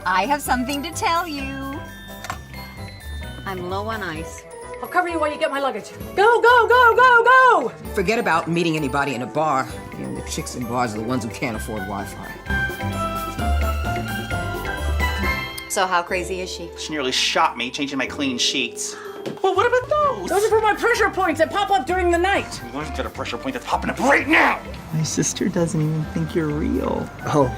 I have something to tell you. I'm low on ice. I'll cover you while you get my luggage. Go, go, go, go, go! Forget about meeting anybody in a bar. You know, the chicks in bars are the ones who can't afford Wi-Fi. So how crazy is she? She nearly shot me changing my clean sheets. Well, what about those? Those are for my pressure points that pop up during the night. You want to get a pressure point that's popping up right now. My sister doesn't even think you're real. Oh,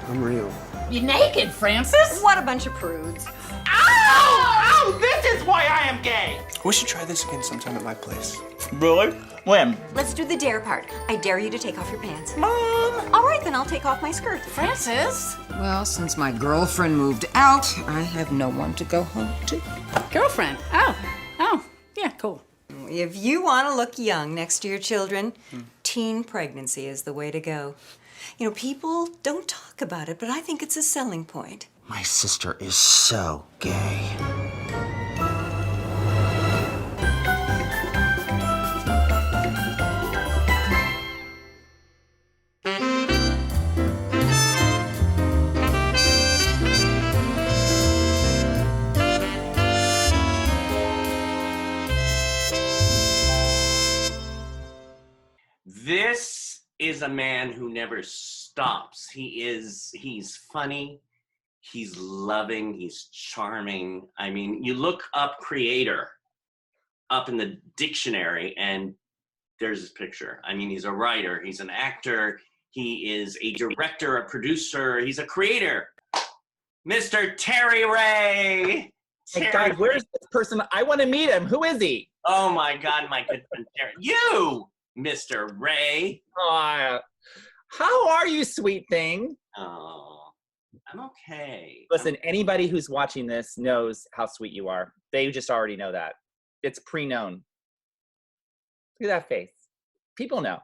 I'm real. You naked, Francis? What a bunch of prudes. Ow! Ow! This is why I am gay. We should try this again sometime at my place. Really? When? Let's do the dare part. I dare you to take off your pants. Mom! All right, then I'll take off my skirt. Francis? Well, since my girlfriend moved out, I have no one to go home to. Girlfriend. Oh, yeah, cool. If you want to look young next to your children, teen pregnancy is the way to go. You know, people don't talk about it, but I think it's a selling point. My sister is so gay. This is a man who never stops. He's funny, he's loving, he's charming. I mean, you look up creator up in the dictionary and there's his picture. I mean, he's a writer, he's an actor, he is a director, a producer, he's a creator. Mr. Terry Ray. Hey, God, where's this person? I want to meet him. Who is he? Oh my God, my good friend Terry. You, Mr. Ray. How are you, sweet thing? Oh, I'm okay. Listen, anybody who's watching this knows how sweet you are. They just already know that. It's pre-known. Look at that face. People know.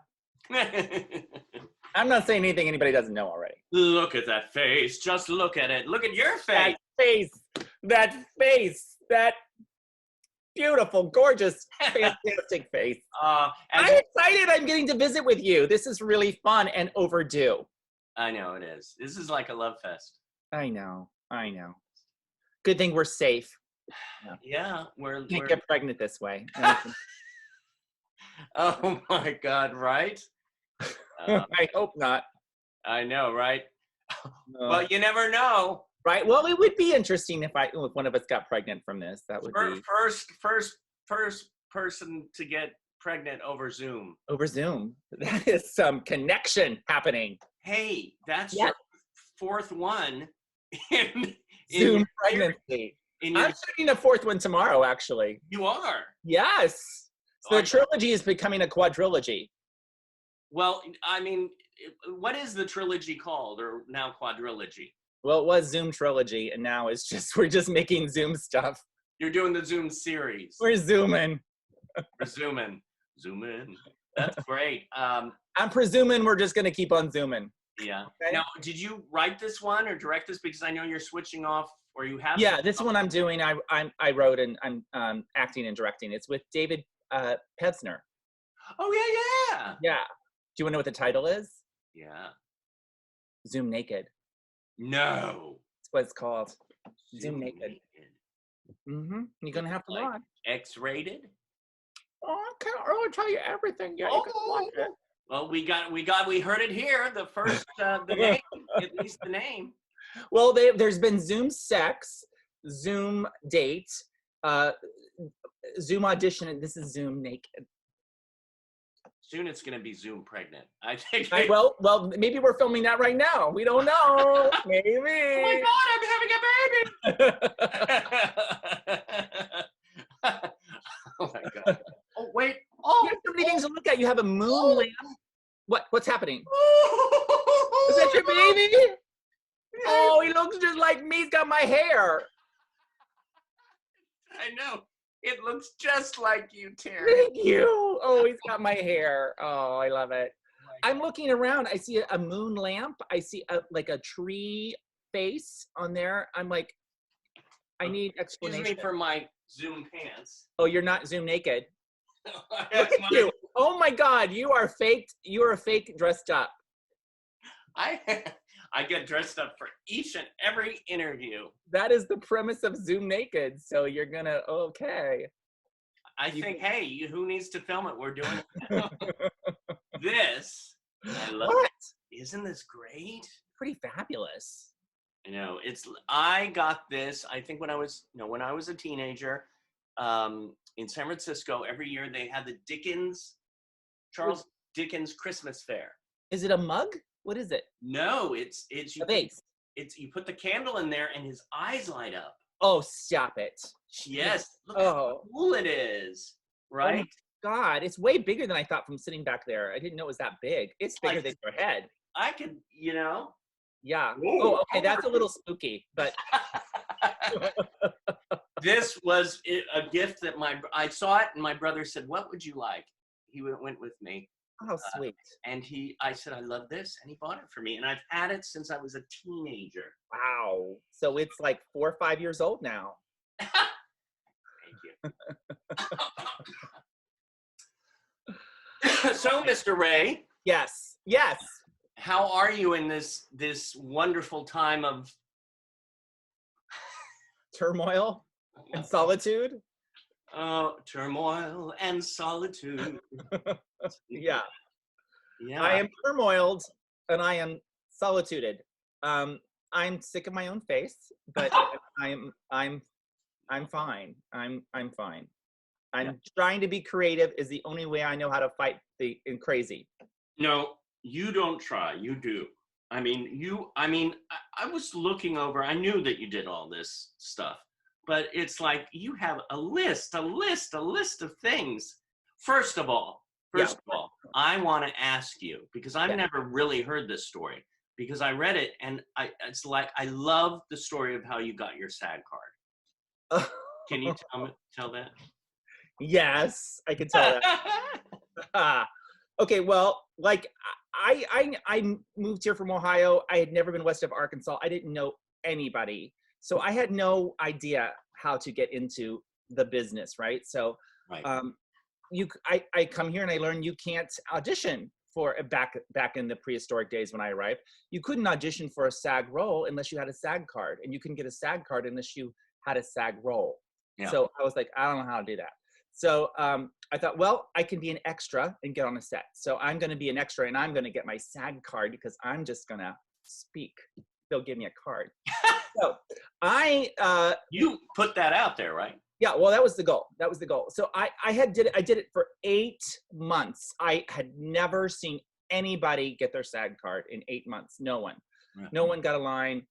I'm not saying anything anybody doesn't know already. Look at that face. Just look at it. Look at your face. That beautiful, gorgeous, fantastic face. I'm excited I'm getting to visit with you. This is really fun and overdue. I know it is. This is like a love fest. I know. Good thing we're safe. Yeah, we're Can't get pregnant this way. Oh my God, right? I hope not. I know, right? Well, you never know. Right. Well, it would be interesting if one of us got pregnant from this. That would be first person to get pregnant over Zoom. Over Zoom. That is some connection happening. Hey, that's your fourth one in Zoom pregnancy. I'm shooting a fourth one tomorrow, actually. You are? Yes. So the trilogy is becoming a quadrilogy. Well, I mean, what is the trilogy called, or now quadrilogy? Well, it was Zoom trilogy, and now we're just making Zoom stuff. You're doing the Zoom series. We're zooming. We're zooming. Zoom in. That's great. I'm presuming we're just going to keep on zooming. Yeah. Okay. Now, did you write this one or direct this? Because I know you're switching off, or you have. Yeah, this one I'm doing. I wrote and I'm acting and directing. It's with David Pevsner. Oh yeah. Yeah. Do you want to know what the title is? Yeah. Zoom Naked. No. That's what it's called. Zoom Naked. Mm-hmm. You're gonna have to watch. X-rated? Oh, I can't really tell you everything yet. You can watch it. Well, we heard it here. The first, the name, at least the name. Well, there's been Zoom sex, Zoom date, Zoom audition, and this is Zoom Naked. Soon it's going to be Zoom pregnant. I think. Well, maybe we're filming that right now. We don't know. Maybe. Oh my God, I'm having a baby. Oh my God. Oh wait. Oh, you have so many things to look at. You have a moon lamp. What's happening? Is that your baby? Oh, he looks just like me. He's got my hair. I know. It looks just like you, Terry. Thank you. Oh, he's got my hair. Oh, I love it. I'm looking around. I see a moon lamp. I see like a tree face on there. I'm like, I need explanation. Excuse me for my Zoom pants. Oh, you're not Zoom naked. Look at you. Oh my God, you are faked. You are fake dressed up. I I get dressed up for each and every interview. That is the premise of Zoom Naked. So you're gonna okay. I think, hey, who needs to film it? We're doing it. This, I love What? it. Isn't this great? Pretty fabulous. I got this, I think when I was a teenager, in San Francisco, every year they had the Charles Dickens Christmas Fair. Is it a mug? What is it? No, it's A vase. you put the candle in there and his eyes light up. Oh, stop it. Yes, look how cool it is, right? Oh my God, it's way bigger than I thought from sitting back there. I didn't know it was that big. It's bigger than your head. I could, Yeah. Ooh. Oh, okay, that's a little spooky, but This was a gift that I saw it and my brother said, "What would you like?" He went with me. oh, sweet. And I said, "I love this," and he bought it for me. And I've had it since I was a teenager. Wow. So it's like 4 or 5 years old now. Thank you. So, Mr. Ray, Yes. Yes. how are you in this wonderful time of Turmoil and solitude. turmoil and solitude? Yeah. Yeah. I am turmoiled and I am solituded. I'm sick of my own face, but I'm fine. I'm fine. I'm trying to be creative is the only way I know how to fight the crazy. No, you don't try. You do. I was looking over. I knew that you did all this stuff, but it's like you have a list of things. First of all, I want to ask you, because I've never really heard this story, because I read it and it's like, I love the story of how you got your SAG card. Can you tell that? Yes, I can tell that. Okay, well, like I moved here from Ohio. I had never been west of Arkansas. I didn't know anybody. So I had no idea how to get into the business, right? So Right. I come here and I learn you can't audition for back in the prehistoric days when I arrived. You couldn't audition for a SAG role unless you had a SAG card, and you couldn't get a SAG card unless you had a SAG role. Yeah. So I was like, I don't know how to do that. So I thought, well, I can be an extra and get on a set. So I'm going to be an extra and I'm going to get my SAG card because I'm just going to speak. They'll give me a card. So you put that out there, right? yeah, well, that was the goal. So I did it for 8 months. I had never seen anybody get their SAG card in 8 months. No one. Right. No one got a line.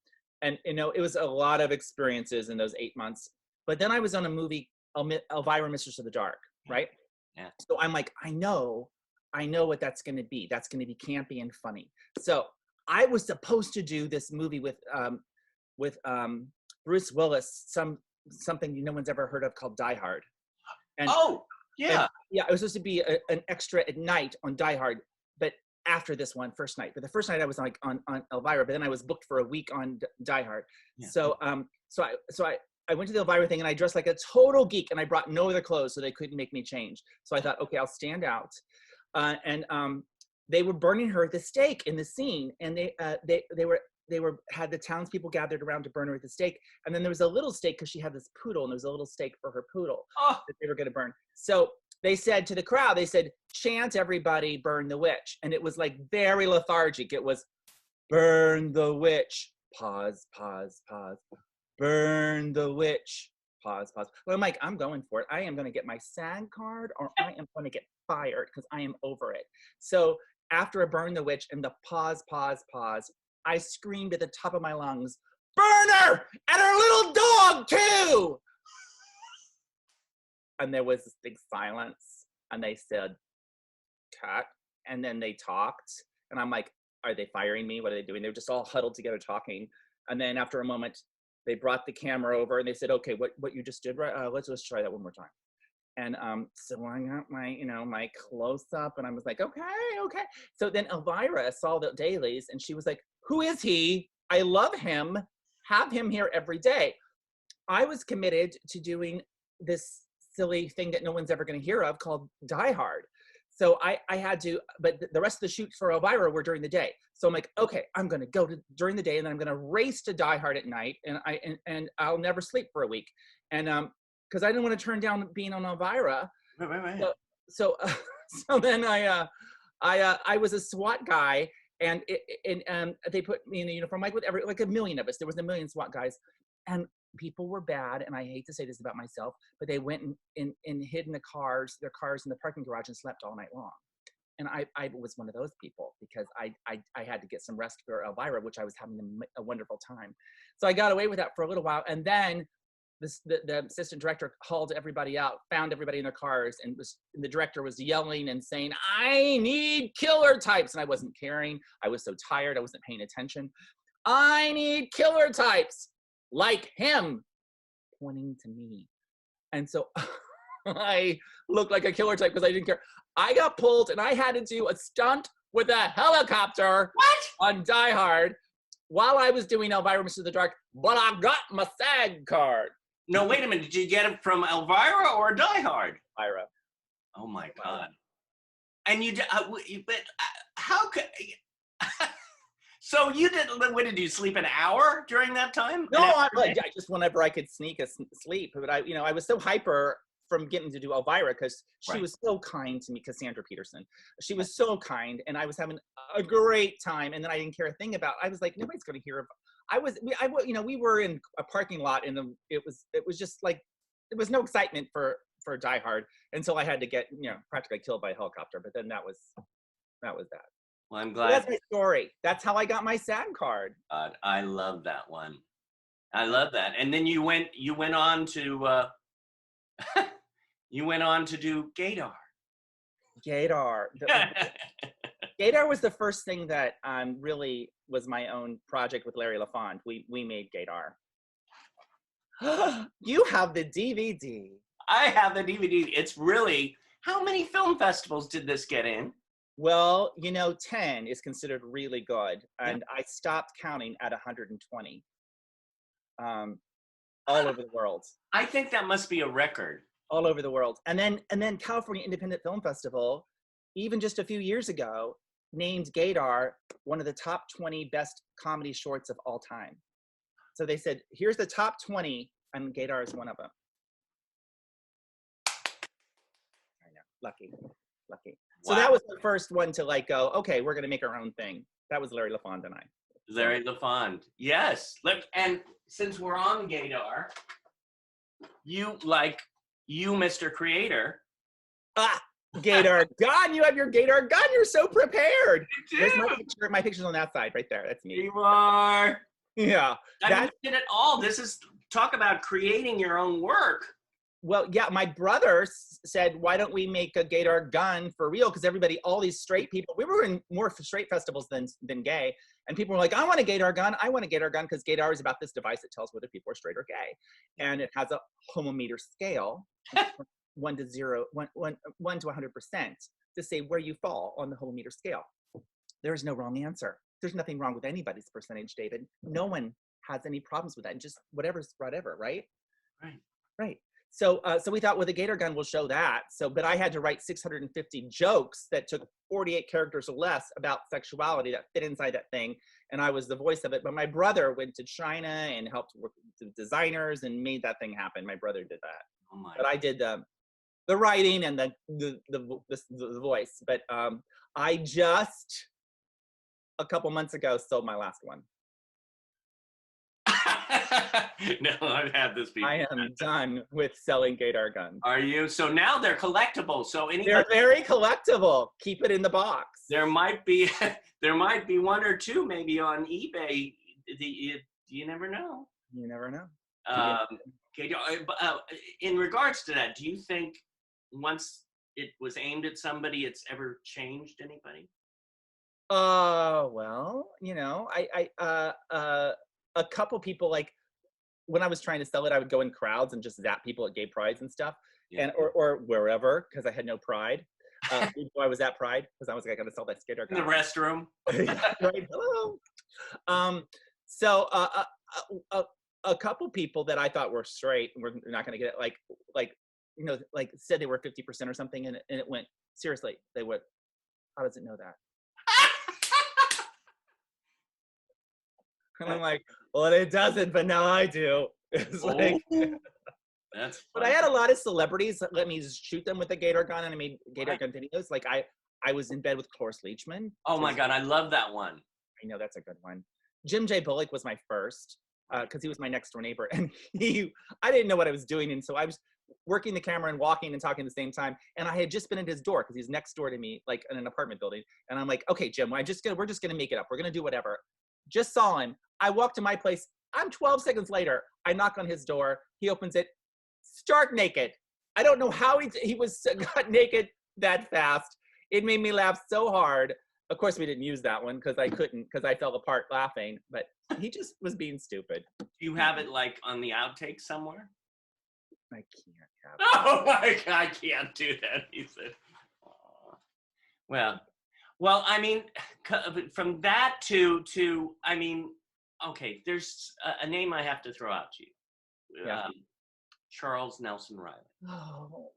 And, it was a lot of experiences in those 8 months. But then I was on a movie, Elvira, Mistress of the Dark, right? Yeah. So I'm like, I know what that's going to be. That's going to be campy and funny. So I was supposed to do this movie with Bruce Willis, something no one's ever heard of called Die Hard. And, yeah. I was supposed to be an extra at night on Die Hard, but after this one, first night. But the first night I was like on Elvira, but then I was booked for a week on Die Hard. Yeah. So I went to the Elvira thing and I dressed like a total geek and I brought no other clothes so they couldn't make me change. So I thought, okay, I'll stand out. And they were burning her at the stake in the scene, and they had the townspeople gathered around to burn her at the stake. And then there was a little stake because she had this poodle, and there was a little stake for her poodle that they were going to burn. So they said to the crowd, they said, chant everybody, burn the witch. And it was like very lethargic. It was burn the witch, pause, pause, pause, burn the witch, pause, pause. Well, I'm like, I'm going for it. I am going to get my SAG card or I am going to get fired because I am over it. So after I burn the witch and the pause, pause, pause, I screamed at the top of my lungs, burn her and her little dog too. And there was this big silence and they said, cut. And then they talked and I'm like, are they firing me? What are they doing? They were just all huddled together talking. And then after a moment, they brought the camera over and they said, okay, what you just did, right? Let's try that one more time. And so I got my, my close up and I was like, okay. So then Elvira saw the dailies and she was like, who is he? I love him. Have him here every day. I was committed to doing this silly thing that no one's ever going to hear of called Die Hard. So I had to, but the rest of the shoots for Elvira were during the day. So I'm like, okay, I'm gonna go to during the day, and then I'm gonna race to Die Hard at night, and I'll never sleep for a week, and because I didn't want to turn down being on Elvira. Right. So so then I was a SWAT guy, and they put me in a uniform like with like a million of us. There was a million SWAT guys, and people were bad. And I hate to say this about myself, but they went and hid in their cars in the parking garage and slept all night long. And I was one of those people because I had to get some rest for Elvira, which I was having a wonderful time. So I got away with that for a little while, and then the assistant director hauled everybody out, found everybody in their cars, and the director was yelling and saying, "I need killer types," and I wasn't caring. I was so tired, I wasn't paying attention. "I need killer types like him," pointing to me, and so I looked like a killer type because I didn't care. I got pulled, and I had to do a stunt with a helicopter on Die Hard while I was doing Elvira Mr. the Dark, but I got my SAG card. No, wait a minute. Did you get it from Elvira or Die Hard? Elvira. Oh my God. And but how could, so you didn't, what did you sleep an hour during that time? No, I just whenever I could sneak a sleep, but I was so hyper from getting to do Elvira because she was so kind to me, Cassandra Peterson. She was so kind, and I was having a great time, and then I didn't care a thing about, I was like, nobody's going to hear of, we were in a parking lot, and it was just like, there was no excitement for Die Hard until I had to get, practically killed by a helicopter, but then that was that. Well, I'm So glad. that's my story. That's how I got my SAG card. I love that one. I love that. And then you went on to, you went on to do Gaydar. Gaydar. Gaydar was the first thing that really was my own project with Larry LaFond. We made Gaydar. You have the DVD. I have the DVD. It's really, how many film festivals did this get in? Well, 10 is considered really good, and I stopped counting at 120. All over the world. I think that must be a record. All over the world. And then California Independent Film Festival, even just a few years ago, named Gaydar one of the top 20 best comedy shorts of all time. So they said, here's the top 20, and Gaydar is one of them. I know, lucky. So that was the first one to go, okay, we're gonna make our own thing. That was Larry LaFond and I. Larry LaFond, yes. Look, and since we're on Gaydar, you, Mr. Creator. Gaydar gun, you have your Gaydar gun, you're so prepared. There's my picture's on that side right there, that's me. You are. Yeah. I mean, you did it all. This is, talk about creating your own work. Well, yeah, my brother said, why don't we make a Gaydar gun for real? Because all these straight people, we were in more straight festivals than gay. And people were like, I want a Gaydar gun. I want a Gaydar gun, because Gaydar is about this device that tells whether people are straight or gay. And it has a homometer scale, 1 to 100%, to say where you fall on the homometer scale. There's no wrong answer. There's nothing wrong with anybody's percentage, David. No one has any problems with that. And just whatever's whatever, right? Right. So we thought, well, the Gaydar gun will show that. But I had to write 650 jokes that took 48 characters or less about sexuality that fit inside that thing. And I was the voice of it. But my brother went to China and helped work with designers and made that thing happen. My brother did that. Oh my. But I did the writing and the voice. But I just, a couple months ago, sold my last one. No, I've had this before. I am done with selling Gaydar guns. Are you? So now they're collectible. So they're very collectible. Keep it in the box. There might be one or two maybe on eBay. You never know. You never know. Okay. In regards to that, do you think once it was aimed at somebody, it's ever changed anybody? Well, a couple people, like when I was trying to sell it, I would go in crowds and just zap people at gay prides and stuff, and or wherever, because I had no pride. Before I was at Pride, because I was like, I gotta sell that skater. In the restroom. Right. Hello. So a couple people that I thought were straight, we're not gonna get it, like like said they were 50% or something, and it went, seriously, they went, how does it know that? And I'm like, well, it doesn't, but now I do. It's like, That's but I funny. had a lot of celebrities that let me just shoot them with a Gator gun, and I made Gator gun videos. Like I was in bed with Cloris Leachman. Oh my God, I love that one. I know, that's a good one. Jim J. Bullock was my first, because he was my next door neighbor, and I didn't know what I was doing, and so I was working the camera and walking and talking at the same time, and I had just been at his door because he's next door to me, like in an apartment building, and I'm like, okay, Jim, we're just gonna make it up. We're gonna do whatever. Just saw him. I walked to my place. I'm 12 seconds later. I knock on his door. He opens it, stark naked. I don't know how he got naked that fast. It made me laugh so hard. Of course, we didn't use that one because I couldn't, because I fell apart laughing. But he just was being stupid. Do you have it like on the outtake somewhere? I can't have it. Oh my God, I can't do that. He said, "Aw." Well, I mean, from that to, I mean, okay, there's a name I have to throw out to you. Yeah. Charles Nelson Riley. Oh,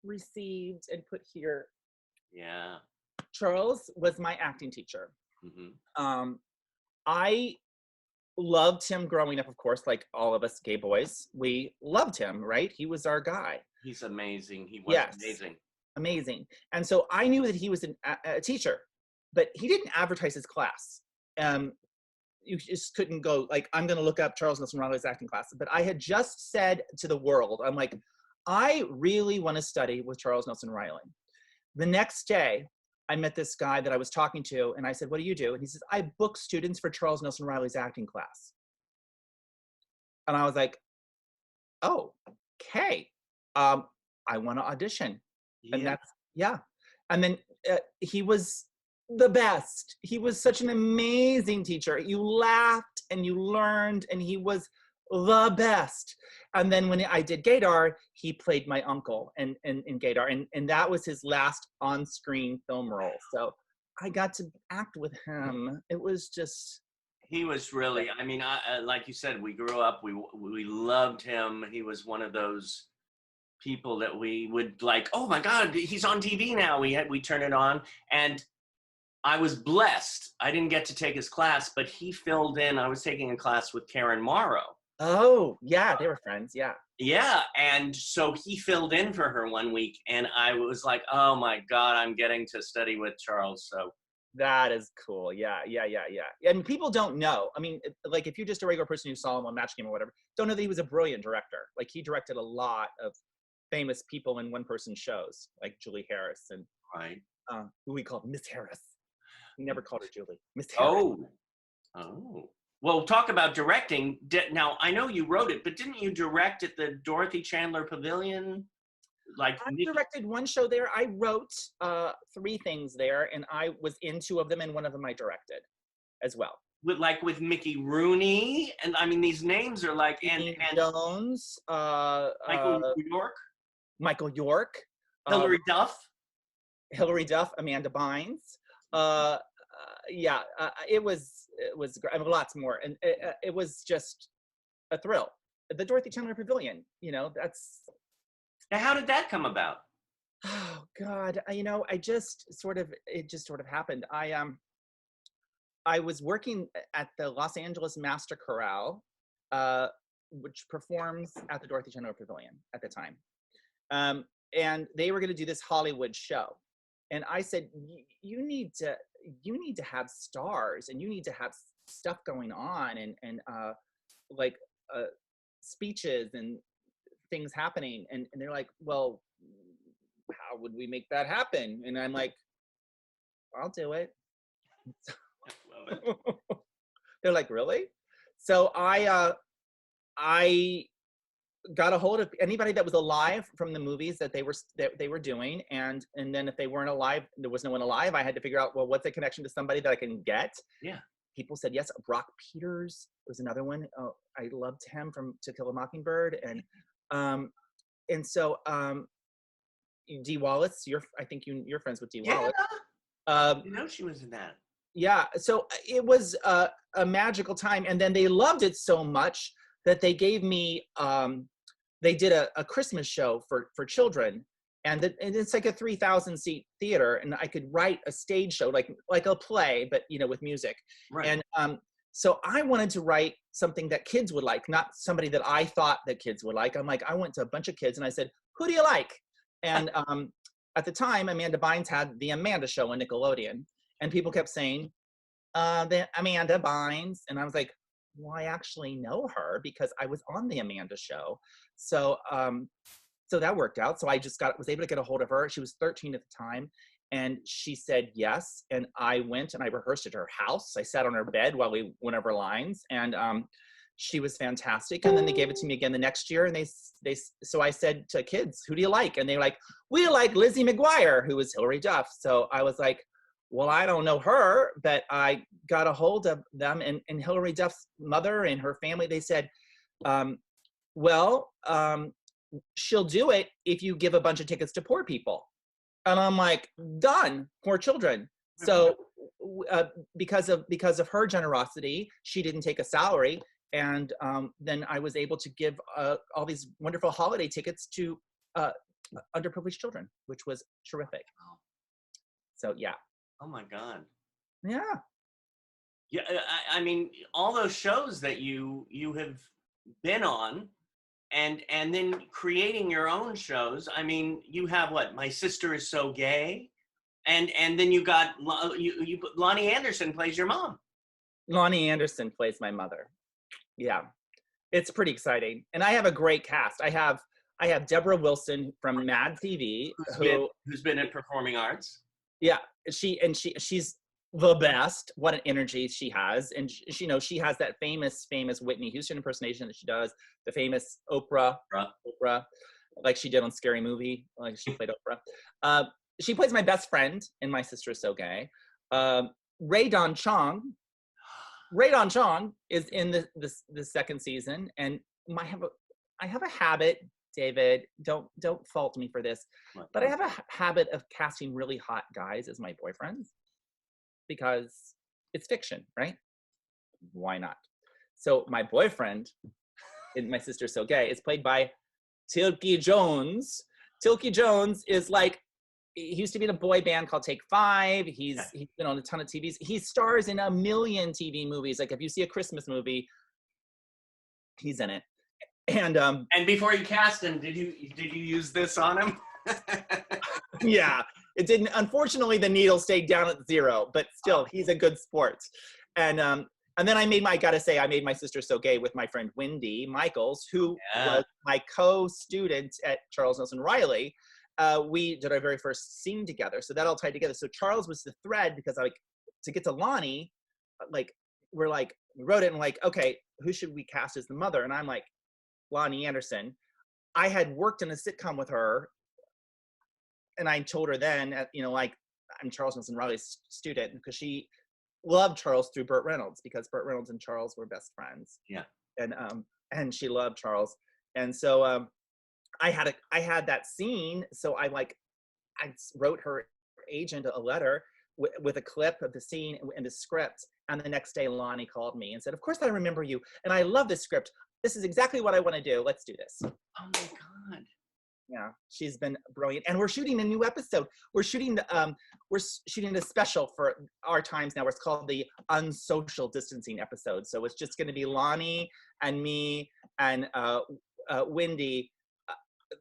received and put here. Yeah. Charles was my acting teacher. Mm-hmm. I loved him growing up, of course, like all of us gay boys. We loved him, right? He was our guy. He's amazing. He was amazing. Amazing. And so I knew that he was a teacher, but he didn't advertise his class. You just couldn't go like, I'm going to look up Charles Nelson Riley's acting class. But I had just said to the world, I'm like, I really want to study with Charles Nelson Riley. The next day, I met this guy that I was talking to, and I said, what do you do? And he says, I book students for Charles Nelson Riley's acting class. And I was like, oh, okay. I want to audition. Yeah. And that's, yeah. And then he was the best. He was such an amazing teacher. You laughed and you learned, and he was the best. And then when I did Gaydar, he played my uncle in Gaydar, and that was his last on-screen film role. So I got to act with him. It was just. He was really, I mean, like you said, we grew up, we loved him. He was one of those people that we would like, oh my God, he's on TV now. We turn it on, and I was blessed. I didn't get to take his class, but he filled in. I was taking a class with Karen Morrow. Oh, yeah, they were friends, yeah. Yeah, and so he filled in for her one week, and I was like, oh my God, I'm getting to study with Charles, so. That is cool, yeah. And people don't know. I mean, like if you're just a regular person who saw him on Match Game or whatever, don't know that he was a brilliant director. Like he directed a lot of famous people in one-person shows, like Julie Harris and who we called Miss Harris. We never called her Julie. Miss Harris. Oh. Well, talk about directing. Now, I know you wrote it, but didn't you direct at the Dorothy Chandler Pavilion? Like I directed one show there. I wrote 3 things there, and I was in 2 of them, and one of them I directed as well. With Mickey Rooney, and I mean these names are like and Jones, Michael York, Hilary Duff, Amanda Bynes. It was great. I mean, lots more, and it was just a thrill. The Dorothy Chandler Pavilion, that's. Now, how did that come about? Oh God, it just sort of happened. I was working at the Los Angeles Master Chorale, which performs at the Dorothy Chandler Pavilion at the time. And they were going to do this Hollywood show. And I said, you need to have stars, and you need to have stuff going on, and speeches and things happening. And they're like, well, how would we make that happen? And I'm like, I'll do it. I love it. They're like, really? So I got a hold of anybody that was alive from the movies that they were doing, and then if they weren't alive, there was no one alive, I had to figure out, well, what's a connection to somebody that I can get? Yeah. People said yes. Brock Peters was another one. I loved him from To Kill a Mockingbird, and so Dee Wallace. I think you're friends with Dee Wallace. She was in that. Yeah, so it was a magical time, and then they loved it so much that they gave me they did a Christmas show for children, and it's like a 3,000 seat theater, and I could write a stage show like a play, but with music. Right. And so I wanted to write something that kids would like, not somebody that I thought that kids would like. I'm like, I went to a bunch of kids and I said, who do you like? And at the time, Amanda Bynes had the Amanda Show on Nickelodeon, and people kept saying, the Amanda Bynes, and I was like, well, I actually know her because I was on the Amanda Show. So so that worked out. So I just was able to get a hold of her. She was 13 at the time, and she said yes. And I went and I rehearsed at her house. I sat on her bed while we went over lines, and she was fantastic. And then they gave it to me again the next year, and so I said to kids, who do you like? And they were like, we like Lizzie McGuire, who was Hilary Duff. So I was like, well, I don't know her, but I got a hold of them, and Hilary Duff's mother and her family, they said, she'll do it if you give a bunch of tickets to poor people. And I'm like, done, poor children. So because of her generosity, she didn't take a salary. And then I was able to give all these wonderful holiday tickets to underprivileged children, which was terrific. Wow. So yeah. Oh my God. Yeah. Yeah, I mean, all those shows that you have been on, and then creating your own shows. I mean, you have what? My Sister Is So Gay, and then you got Lonnie Anderson plays your mom. Lonnie Anderson plays my mother. Yeah, it's pretty exciting, and I have a great cast. I have Deborah Wilson from Mad TV, who's been in performing arts. Yeah, she's the best. What an energy she has, and she has that famous Whitney Houston impersonation that she does, the famous Oprah, like she did on Scary Movie, like she played Oprah. She plays my best friend in My Sister Is So Gay. Ray Don Chong is in the second season, and I have a habit. David, don't fault me for this, but I have a habit of casting really hot guys as my boyfriends because it's fiction, right? Why not? So my boyfriend in My Sister So Gay is played by Tilky Jones. Tilky Jones is like, he used to be in a boy band called Take Five. He's been on a ton of TVs. He stars in a million TV movies. Like if you see a Christmas movie, he's in it. And before you cast him, did you use this on him? Yeah, it didn't. Unfortunately, the needle stayed down at 0, but still, he's a good sport. And then I made My Sister So Gay with my friend Wendy Michaels, who was my co-student at Charles Nelson Riley. We did our very first scene together, so that all tied together. So Charles was the thread because to get to Lonnie, we wrote it and like, okay, who should we cast as the mother? And I'm like, Lonnie Anderson. I had worked in a sitcom with her, and I told her then, I'm Charles Nelson Riley's student, because she loved Charles through Burt Reynolds, because Burt Reynolds and Charles were best friends. Yeah. And she loved Charles, and so I had that scene. So I wrote her agent a letter with a clip of the scene and the script, and the next day Lonnie called me and said, "Of course I remember you, and I love this script. This is exactly what I want to do. Let's do this." Oh my God. Yeah, she's been brilliant. And we're shooting a new episode. We're shooting a special for our times now. It's called the Unsocial Distancing episode. So it's just going to be Lonnie and me and Wendy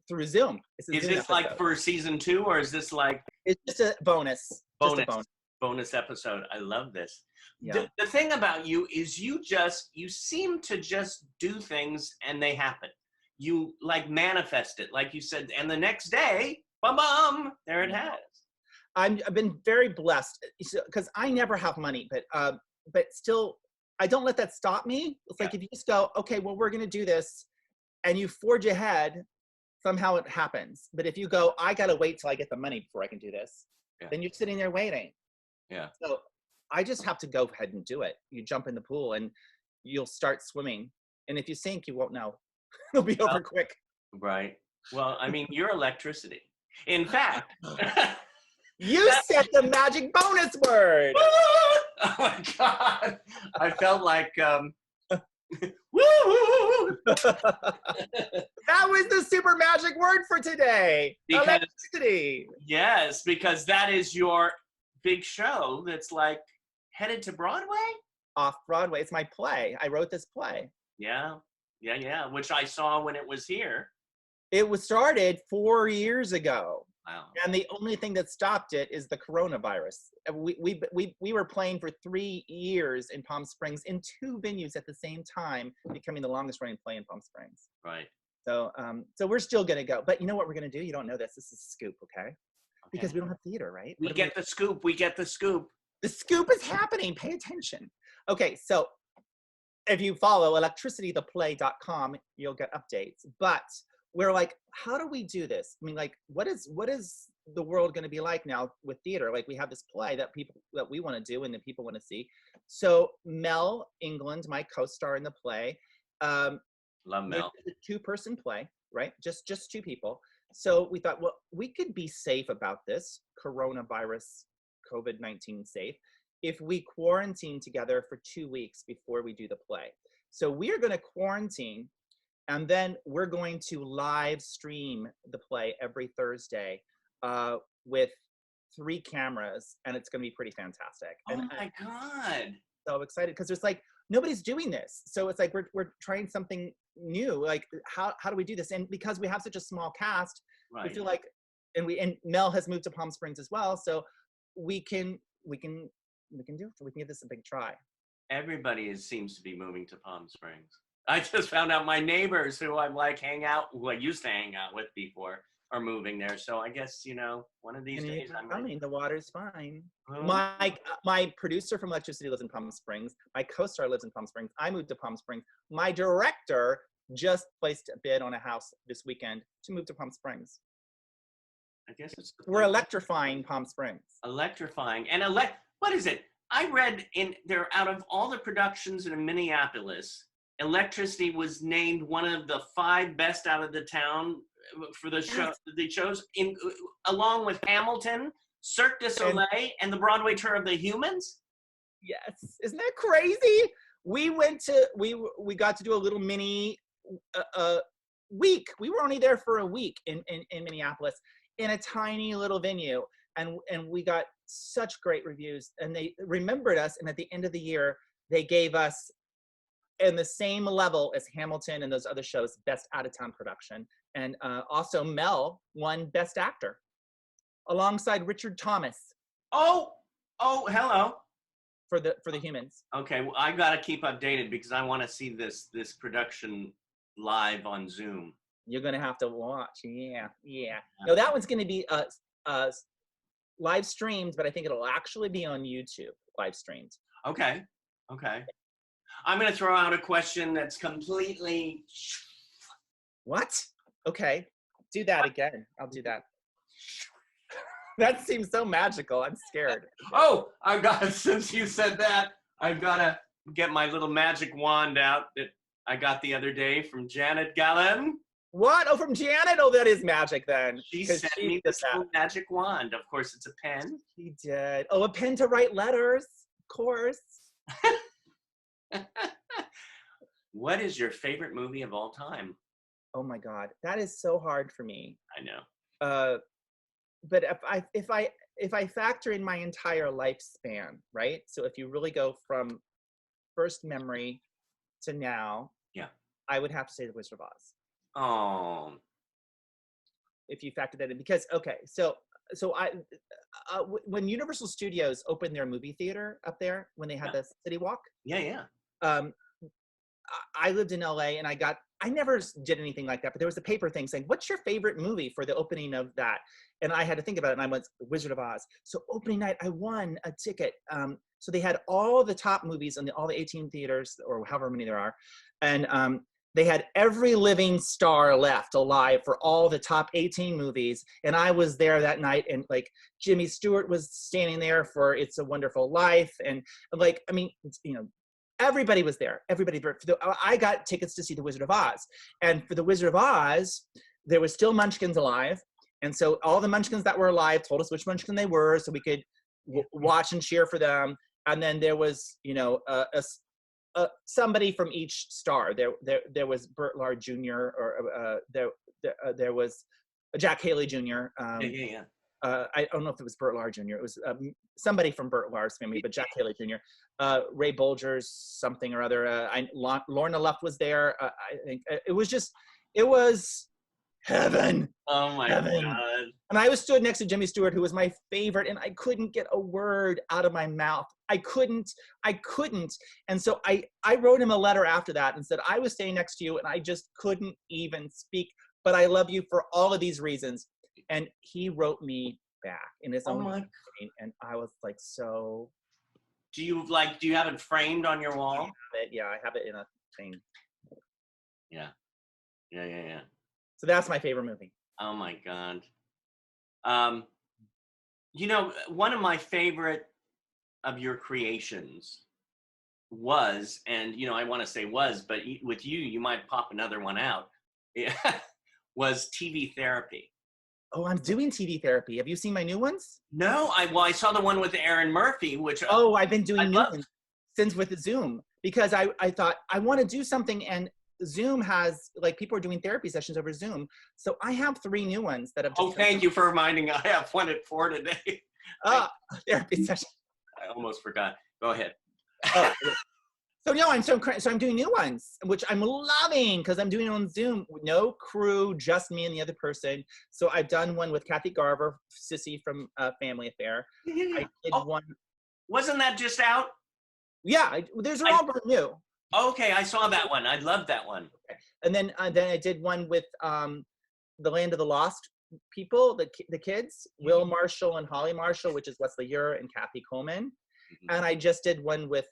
through Zoom. Is this like for season 2, or is this like? It's just a bonus. Bonus episode. I love this. Yeah. The thing about you is you seem to just do things and they happen. You like manifest it, like you said, and the next day, bum, there it has. I've been very blessed because I never have money, but still, I don't let that stop me. It's like if you just go, okay, well, we're gonna do this, and you forge ahead, somehow it happens. But if you go, I gotta wait till I get the money before I can do this, then you're sitting there waiting. Yeah. So I just have to go ahead and do it. You jump in the pool and you'll start swimming. And if you sink, you won't know. It'll be over quick. Right. Well, I mean, you're electricity. In fact. You said the magic bonus word. Oh my God. I felt like, woo! That was the super magic word for today. Because- Electricity. Yes, because that is your big show that's like headed to Broadway? Off Broadway. It's my play. I wrote this play. Yeah, which I saw when it was here. It was started 4 years ago. Wow. And the only thing that stopped it is the coronavirus. We were playing for 3 years in Palm Springs in 2 venues at the same time, becoming the longest running play in Palm Springs. Right. So we're still gonna go. But you know what we're gonna do? You don't know this. This is a scoop, okay? Because Okay. we don't have theater, right? We get the scoop. We get the scoop. The scoop is happening. Pay attention. Okay, so if you follow electricitytheplay.com, you'll get updates. But we're like, how do we do this? I mean, like, what is the world going to be like now with theater? Like, we have this play that we want to do and that people want to see. So Mel England, my co-star in the play, Love Mel. it's a 2-person play, right? Just 2 people. So we thought, well, we could be safe about this coronavirus, COVID-19 safe, if we quarantine together for 2 weeks before we do the play. So we are going to quarantine, and then we're going to live stream the play every Thursday with 3 cameras, and it's going to be pretty fantastic. Oh And my God. so excited because there's like nobody's doing this, so it's like we're trying something new. Like how do we do this? And because we have such a small cast, Right. we feel like, and Mel has moved to Palm Springs as well, so we can do it. We can give this a big try. Everybody seems to be moving to Palm Springs. I just found out my neighbors who I used to hang out with before, are moving there. So I guess, one of these And days I might. the water's fine. Oh. My producer from Electricity lives in Palm Springs. My co-star lives in Palm Springs. I moved to Palm Springs. My director just placed a bid on a house this weekend to move to Palm Springs. I guess it's. We're electrifying Palm Springs. Electrifying. And what is it? I read out of all the productions in Minneapolis, Electricity was named one of the 5 best out of the town for the show. The shows along with Hamilton, Cirque du Soleil, and the Broadway tour of The Humans. Yes, isn't that crazy? We got to do a little mini week. We were only there for a week in Minneapolis in a tiny little venue, and we got such great reviews. And they remembered us, and at the end of the year, they gave us, in the same level as Hamilton and those other shows, best out-of-town production. And also Mel won Best Actor alongside Richard Thomas. Oh, hello. For the Humans. Okay, well, I gotta keep updated because I want to see this production live on Zoom. You're gonna have to watch. Yeah. No, that one's gonna be live streamed, but I think it'll actually be on YouTube live streamed. Okay. I'm gonna throw out a question that's completely. What? Okay, do that again. I'll do that. That seems so magical. I'm scared. Oh, since you said that, I've gotta get my little magic wand out that I got the other day from Janet Gallen. What? Oh, from Janet? Oh, that is magic then. She 'Cause sent she me did this that. little magic wand. Of course, it's a pen. She did. Oh, a pen to write letters. Of course. What is your favorite movie of all time? Oh my God, that is so hard for me. I know. But if I factor in my entire lifespan, right? So if you really go from first memory to now, Yeah. I would have to say The Wizard of Oz. Oh. If you factor that in, because so when Universal Studios opened their movie theater up there, when they had the City Walk, Yeah. I lived in LA and I never did anything like that, but there was a paper thing saying, what's your favorite movie for the opening of that? And I had to think about it, and I went, Wizard of Oz. So opening night, I won a ticket. So they had all the top movies in all the 18 theaters, or however many there are. And they had every living star left alive for all the top 18 movies. And I was there that night, and like Jimmy Stewart was standing there for It's a Wonderful Life. And like, I mean, everybody was there. I got tickets to see The Wizard of Oz. And for The Wizard of Oz, there was still Munchkins alive. And so all the Munchkins that were alive told us which Munchkin they were, so we could watch and cheer for them. And then there was, somebody from each star. There was Burt Lahr Jr. or there was Jack Haley Jr. Yeah. I don't know if it was Burt Lahr Jr. It was somebody from Burt Lahr's family, but Jack Haley Jr. Ray Bolger's something or other. Lorna Luft was there. I think it was heaven. Oh my Heaven. God. And I was stood next to Jimmy Stewart, who was my favorite, and I couldn't get a word out of my mouth. I couldn't. And so I wrote him a letter after that and said, I was staying next to you and I just couldn't even speak, but I love you for all of these reasons. And he wrote me back in his own way, and I was like, so. Do you have it framed on your wall? I have it in a thing. Yeah. So that's my favorite movie. Oh my God. One of my favorite of your creations was, and I want to say was, but with you might pop another one out. Yeah, was TV therapy. Oh, I'm doing TV therapy. Have you seen my new ones? No, I saw the one with Aaron Murphy, which I've been doing new ones since with Zoom, because I thought I want to do something, and Zoom has, like, people are doing therapy sessions over Zoom. So I have 3 new ones that have just thank you for reminding. I have one at 4 today. Therapy session. I almost forgot. Go ahead. So I'm doing new ones, which I'm loving, because I'm doing it on Zoom. No crew, just me and the other person. So I've done one with Kathy Garver, Sissy from Family Affair. I did one. Wasn't that just out? Yeah, they're all brand new. Okay, I saw that one. I loved that one. Okay. And then I did one with the Land of the Lost people, the kids, Will Marshall and Holly Marshall, which is Wesley Ure and Kathy Coleman. And I just did one with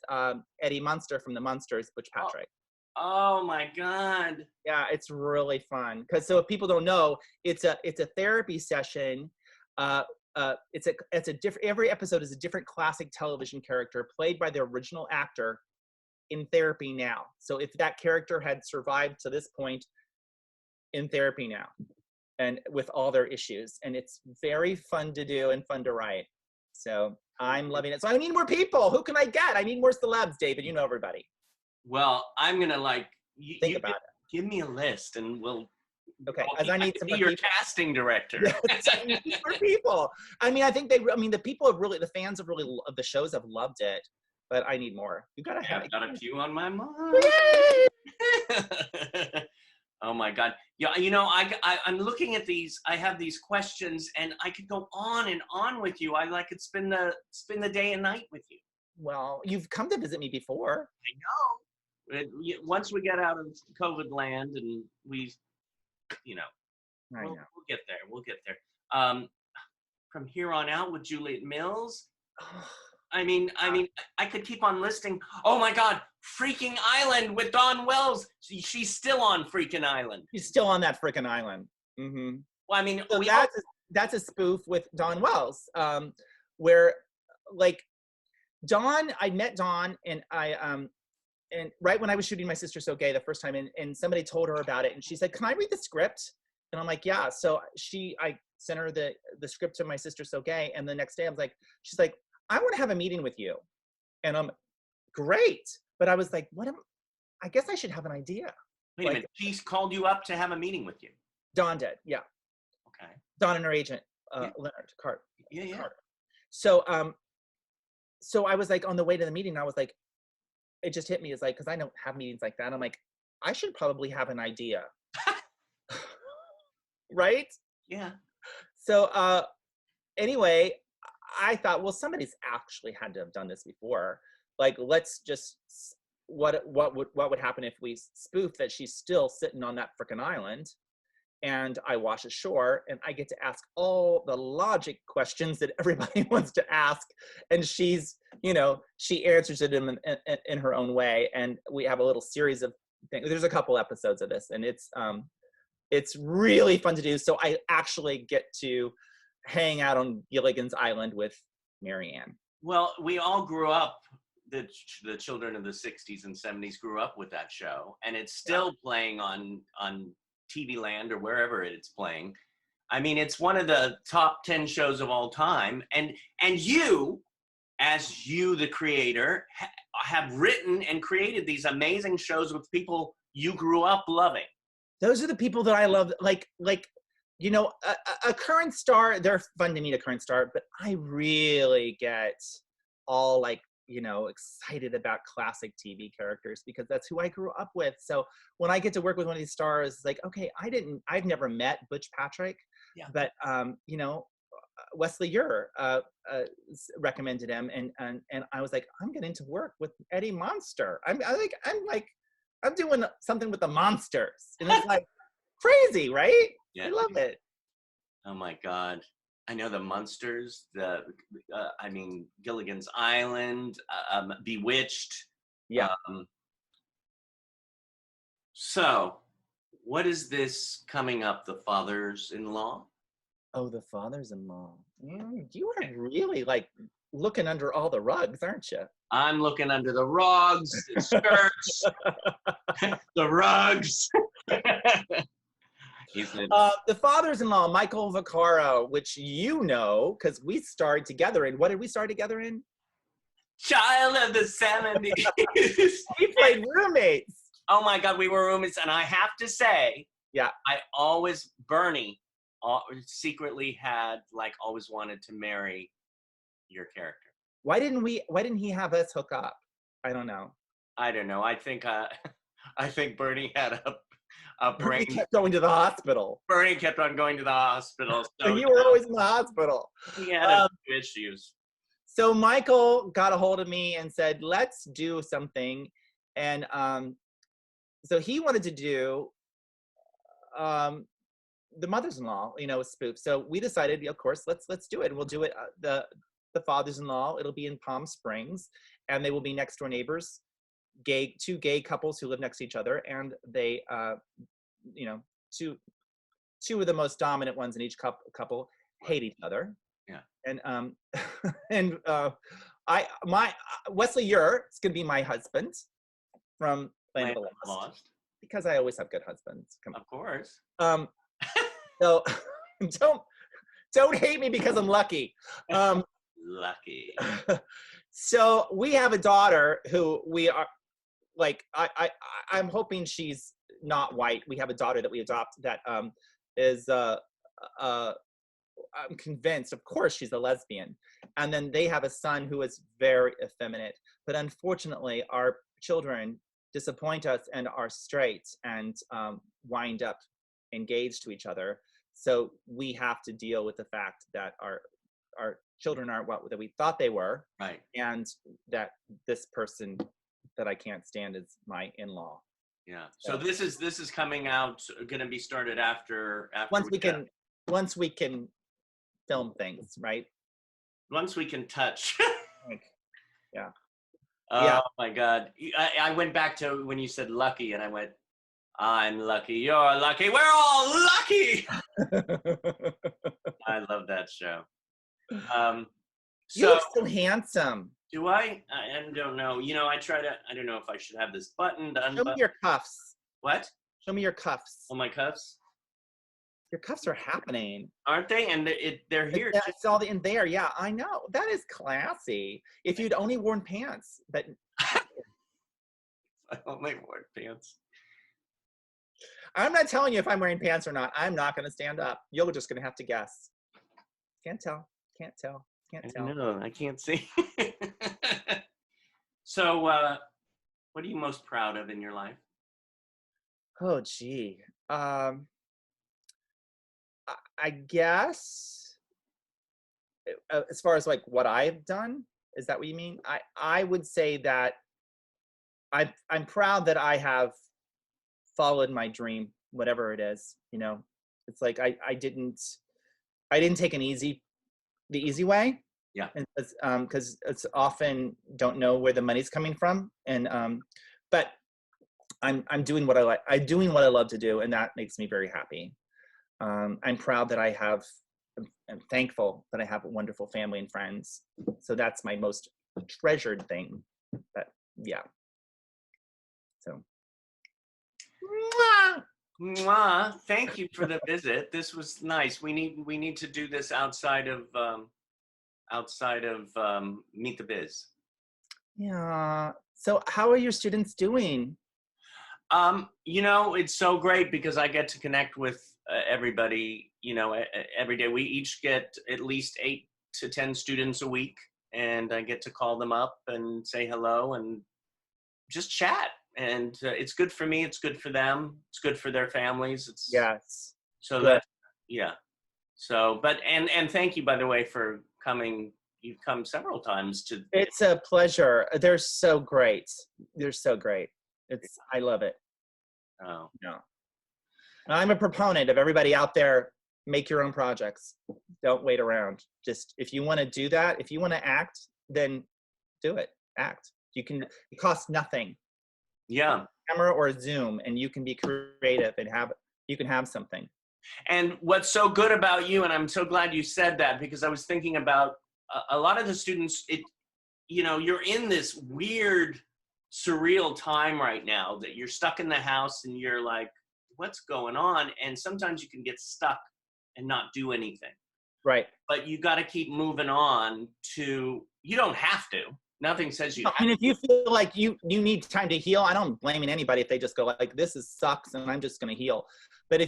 Eddie Munster from the Munsters, Butch Patrick. Oh my God. Yeah, it's really fun. So if people don't know, it's a therapy session. It's a different. Every episode is a different classic television character played by the original actor in therapy now. So if that character had survived to this point, in therapy now, and with all their issues, and it's very fun to do and fun to write. So I'm loving it. So I need more people. Who can I get? I need more celebs, David. You know everybody. Well, I'm gonna think about it. Give me a list, and we'll. Okay, as I need some be your casting director. Yes, I need more people. I mean, I think the people have really, the fans of the shows have loved it, but I need more. You gotta have. I've got a few on my mind. Oh my God. Yeah, I'm looking at these. I have these questions, and I could go on and on with you. I could spend the day and night with you. Well, you've come to visit me before. I know. Once we get out of COVID land, and we'll get there. We'll get there. From here on out with Juliet Mills. I mean, I could keep on listing. Oh my God, Freaking Island with Dawn Wells. She's still on Freaking Island. She's still on that freaking island. Mm-hmm. Well, I mean, so that's a spoof with Dawn Wells, where, like, Dawn. I met Dawn, and and right when I was shooting My Sister So Gay the first time, and somebody told her about it, and she said, "Can I read the script?" And I'm like, "Yeah." So I sent her the script to My Sister So Gay, and the next day I was like, she's like, "I want to have a meeting with you," and I'm great, but I was like, I guess I should have an idea. Wait a minute, she's called you up to have a meeting with you. Dawn did, yeah. Okay. Dawn and her agent, Yeah. Leonard Carter. Yeah. Carter. So so I was like, on the way to the meeting, I was like, it just hit me, as like, because I don't have meetings like that. I'm like, I should probably have an idea. Right? Yeah. So anyway, I thought, well, somebody's actually had to have done this before. Like, let's just, what would happen if we spoof that she's still sitting on that frickin' island, and I wash ashore, and I get to ask all the logic questions that everybody wants to ask, and she's, she answers it in her own way, and we have a little series of things. There's a couple episodes of this, and it's really fun to do. So I actually get to hang out on Gilligan's Island with Marianne. Well, we all grew up, the children of the 60s and 70s grew up with that show, and it's still playing on TV Land or wherever it's playing. I mean, it's one of the top 10 shows of all time. And you, as the creator, have written and created these amazing shows with people you grew up loving. Those are the people that I love. Like, you know, a current star, they're fun to meet, a current star, but I really get all like, you know, excited about classic TV characters because that's who I grew up with. So when I get to work with one of these stars, it's like, okay, I've never met Butch Patrick, but, you know, Wesley Ure recommended him, and I was like, I'm getting to work with Eddie Monster. I'm doing something with the monsters, and it's like crazy, right? Yeah. I love it. Oh my God. I know the Munsters, I mean, Gilligan's Island, Bewitched. Yeah. So what is this coming up, The Fathers-in-Law? Oh, The Fathers-in-Law. You are really like looking under all the rugs, aren't you? I'm looking under the rugs, the skirts, the rugs. The Fathers-in-Law, Michael Vaccaro, which you know, because we starred together in, what did we star together in? Child of the 70s. We played roommates. Oh my God, we were roommates. And I have to say, Yeah. Bernie secretly had, like, always wanted to marry your character. Why didn't he have us hook up? I don't know. I don't know. I think Bernie had a brain. He kept going to the hospital. Bernie kept on going to the hospital. So you were always in the hospital. He had a few issues. So Michael got a hold of me and said, let's do something. And so he wanted to do the Mothers-in-Law, you know, a spoof. So we decided, of course, let's do it. And we'll do it, the Fathers-in-Law. It'll be in Palm Springs, and they will be next door neighbors, two gay couples who live next to each other, and they, you know, two of the most dominant ones in each couple hate each other. Yeah. And Wesley Ure is going to be my husband from Land of the Lost, because I always have good husbands. Come on. Of course. So don't hate me because I'm lucky. Lucky. So we have a daughter who we are like, I'm hoping she's not white. We have a daughter that we adopt that is I'm convinced, of course, she's a lesbian. And then they have a son who is very effeminate. But unfortunately, our children disappoint us and are straight and wind up engaged to each other. So we have to deal with the fact that our children aren't what that we thought they were, right? And that this person that I can't stand is my in-law. Yeah. So this is coming out, going to be started after once we can film things, right? Once we can touch. Yeah. Oh my God. I went back to when you said lucky, and I went, I'm lucky, you're lucky, we're all lucky. I love that show. You look so handsome. Do I? I don't know. You know, I don't know if I should have this buttoned. Show me your cuffs. What? Show me your cuffs. Oh, my cuffs? Your cuffs are happening. Aren't they? And they're here. It's all in there. Yeah, I know. That is classy. If you'd only worn pants, but I only wore pants. I'm not telling you if I'm wearing pants or not. I'm not going to stand up. You're just going to have to guess. Can't tell. Can't tell. Can't tell. No, I can't see. So, what are you most proud of in your life? Oh, gee. I guess as far as like what I've done, is that what you mean? I would say that I'm proud that I have followed my dream, whatever it is. You know, it's like I didn't take the easy way. Yeah. Because it's often don't know where the money's coming from, and but I'm doing what I like. I'm doing what I love to do, and that makes me very happy. I'm proud that I'm thankful that I have a wonderful family and friends. So that's my most treasured thing. But yeah. So. Mwah! Mwah! Thank you for the visit. This was nice. We need to do this outside of Meet the Biz. Yeah. So how are your students doing? You know, it's so great because I get to connect with everybody, you know, every day. We each get at least 8 to 10 students a week, and I get to call them up and say hello and just chat. And it's good for me. It's good for them. It's good for their families. It's Yes. so Good. that, yeah. So, but, and thank you, by the way, for coming. You've come several times to. It's a pleasure. They're so great. They're so great. I love it. Oh, No. I'm a proponent of everybody out there, make your own projects. Don't wait around. Just, if you want to do that, if you want to act, then do it. Act. You can, it costs nothing. yeah. Camera or Zoom, and you can be creative and you can have something. And what's so good about you, and I'm so glad you said that, because I was thinking about a lot of the students, you know, you're in this weird, surreal time right now that you're stuck in the house and you're like, what's going on? And sometimes you can get stuck and not do anything. Right. But you got to keep moving on you don't have to. Nothing says you have I mean, if you feel like you need time to heal, I don't blame anybody if they just go like, this sucks and I'm just going to heal. But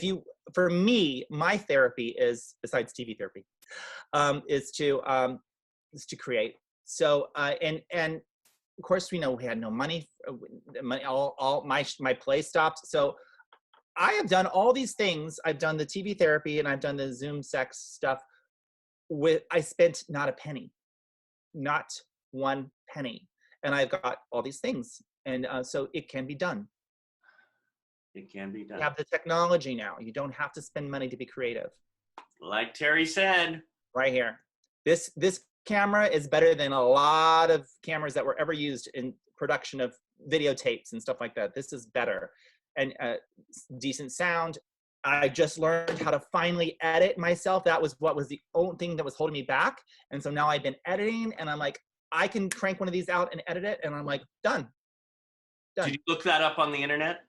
for me, my therapy is, besides TV therapy, is to create. So, and of course, we know we had no money, all my play stopped. So I have done all these things. I've done the TV therapy and I've done the Zoom sex stuff I spent not a penny, not one penny. And I've got all these things. And so it can be done. It can be done. You have the technology now. You don't have to spend money to be creative. Like Terry said. Right here. This camera is better than a lot of cameras that were ever used in production of videotapes and stuff like that. This is better. And decent sound. I just learned how to finally edit myself. That was what was the only thing that was holding me back. And so now I've been editing and I'm like, I can crank one of these out and edit it. And I'm like, done. Did you look that up on the internet?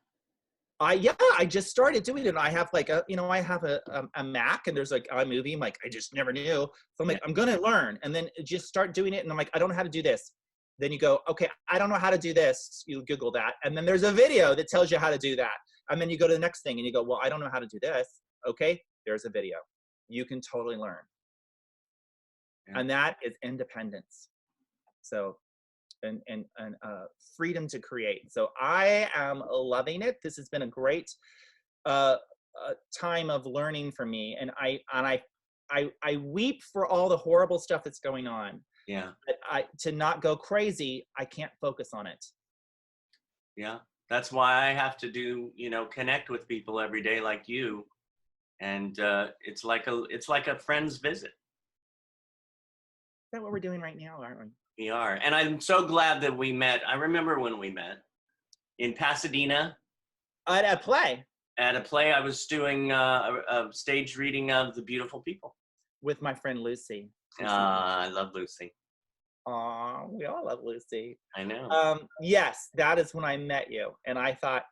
Yeah, I just started doing it. I have like I have a Mac and there's like iMovie. I'm like, I just never knew. So I'm like, I'm going to learn and then just start doing it. And I'm like, I don't know how to do this. Then you go, okay, I don't know how to do this. You Google that. And then there's a video that tells you how to do that. And then you go to the next thing and you go, well, I don't know how to do this. Okay, there's a video. You can totally learn. Yeah. And that is independence. So, and freedom to create. So I am loving it. This has been a great time of learning for me. And I weep for all the horrible stuff that's going on. Yeah. But to not go crazy, I can't focus on it. Yeah. That's why I have to connect with people every day like you. And it's like a friend's visit. Is that what we're doing right now, aren't we? We are. And I'm so glad that we met. I remember when we met in Pasadena. At a play. At a play. I was doing a stage reading of The Beautiful People. With my friend Lucy. I love Lucy. Aw, we all love Lucy. I know. Yes, that is when I met you. And I thought,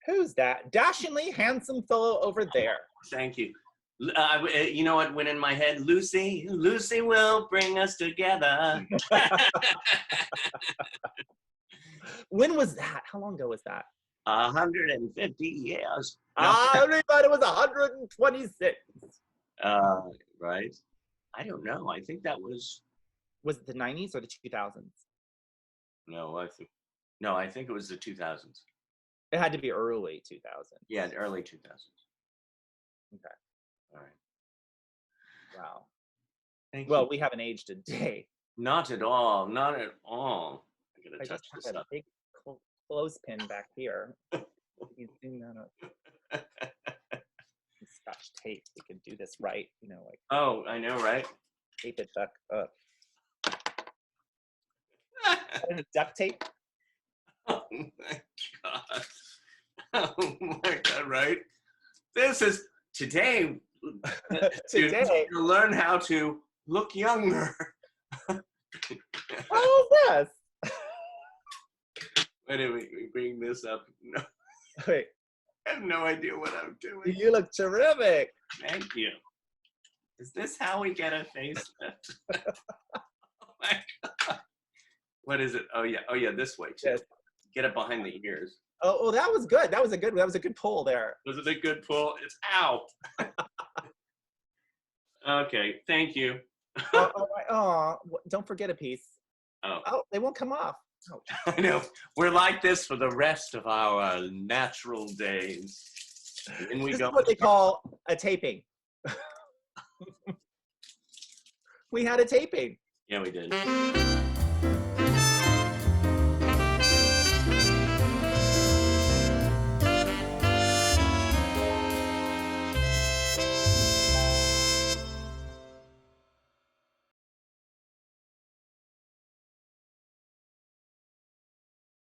who's that? Dashingly handsome fellow over there. Thank you. You know what went in my head? Lucy will bring us together. When was that? How long ago was that? 150 years. I thought it was 126. Right. I don't know. I think that was. Was it the 90s or the 2000s? No, I think it was the 2000s. It had to be early 2000s. Yeah, early 2000s. Okay. All right. Wow. Thank well, you. we haven't aged a day. Not at all. Not at all. I gotta touch just this have up. a big clothespin back here. You zoom that up. Scotch tape. We can do this right. Like. Oh, I know, right? Tape it back up. Duct tape. Oh my god. Oh my god, right? This is today. Today. You learn how to look younger. Oh, yes. Why did we bring this up? No. Wait. I have no idea what I'm doing. You look terrific. Thank you. Is this how we get a facelift? Oh my god. What is it? Oh yeah, this way too. Yes. get it behind the ears. Oh, that was good. That was a good pull there. Was it a good pull? It's out. Okay, thank you. Don't forget a piece. Oh, Oh, they won't come off. Oh. I know. We're like this for the rest of our natural days. And we This go. is what they call a taping. We had a taping. Yeah, we did.